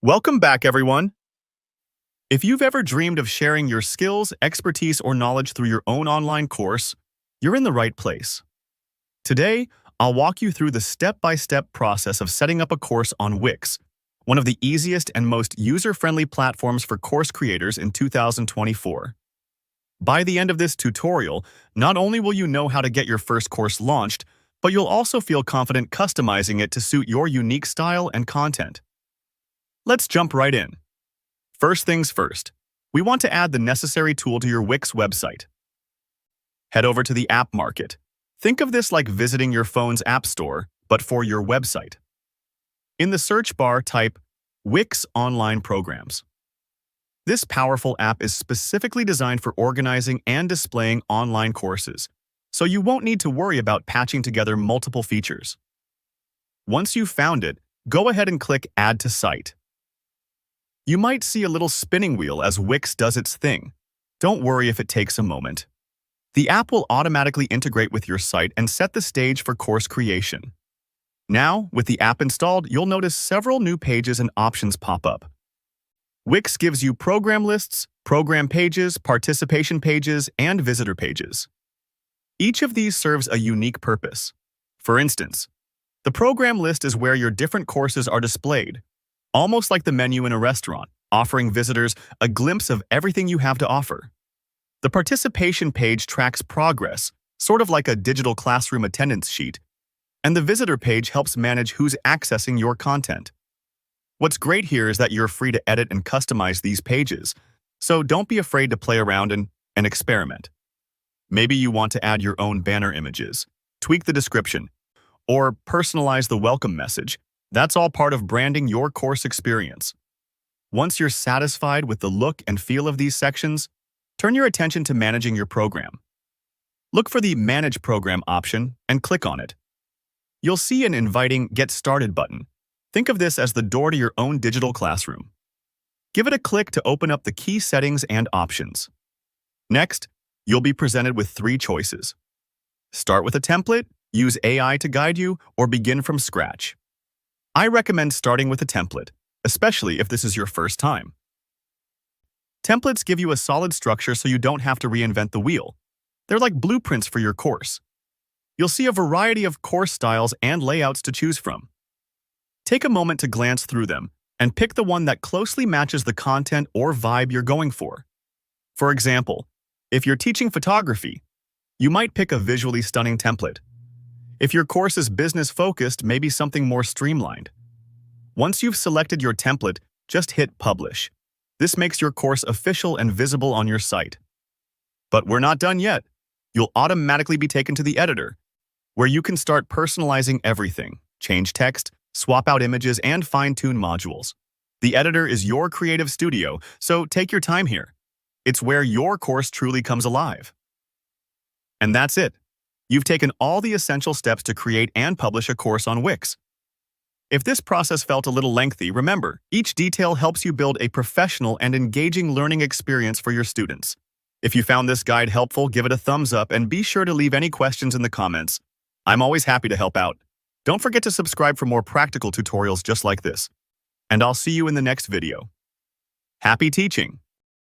Welcome back, everyone. If you've ever dreamed of sharing your skills, expertise, or knowledge through your own online course, you're in the right place. Today, I'll walk you through the step-by-step process of setting up a course on Wix, one of the easiest and most user-friendly platforms for course creators in 2024. By the end of this tutorial, not only will you know how to get your first course launched, but you'll also feel confident customizing it to suit your unique style and content. Let's jump right in. First things first, we want to add the necessary tool to your Wix website. Head over to the App Market. Think of this like visiting your phone's app store, but for your website. In the search bar, type Wix Online Programs. This powerful app is specifically designed for organizing and displaying online courses, so you won't need to worry about patching together multiple features. Once you've found it, go ahead and click Add to Site. You might see a little spinning wheel as Wix does its thing. Don't worry if it takes a moment. The app will automatically integrate with your site and set the stage for course creation. Now, with the app installed, you'll notice several new pages and options pop up. Wix gives you program lists, program pages, participation pages, and visitor pages. Each of these serves a unique purpose. For instance, the program list is where your different courses are displayed, almost like the menu in a restaurant, offering visitors a glimpse of everything you have to offer. The participation page tracks progress, sort of like a digital classroom attendance sheet, and the visitor page helps manage who's accessing your content. What's great here is that you're free to edit and customize these pages, so don't be afraid to play around and experiment. Maybe you want to add your own banner images, tweak the description, or personalize the welcome message. That's all part of branding your course experience. Once you're satisfied with the look and feel of these sections, turn your attention to managing your program. Look for the Manage Program option and click on it. You'll see an inviting Get Started button. Think of this as the door to your own digital classroom. Give it a click to open up the key settings and options. Next, you'll be presented with 3 choices. Start with a template, use AI to guide you, or begin from scratch. I recommend starting with a template, especially if this is your first time. Templates give you a solid structure so you don't have to reinvent the wheel. They're like blueprints for your course. You'll see a variety of course styles and layouts to choose from. Take a moment to glance through them and pick the one that closely matches the content or vibe you're going for. For example, if you're teaching photography, you might pick a visually stunning template. If your course is business-focused, maybe something more streamlined. Once you've selected your template, just hit Publish. This makes your course official and visible on your site. But we're not done yet. You'll automatically be taken to the editor, where you can start personalizing everything, change text, swap out images, and fine-tune modules. The editor is your creative studio, so take your time here. It's where your course truly comes alive. And that's it. You've taken all the essential steps to create and publish a course on Wix. If this process felt a little lengthy, remember, each detail helps you build a professional and engaging learning experience for your students. If you found this guide helpful, give it a thumbs up and be sure to leave any questions in the comments. I'm always happy to help out. Don't forget to subscribe for more practical tutorials just like this. And I'll see you in the next video. Happy teaching!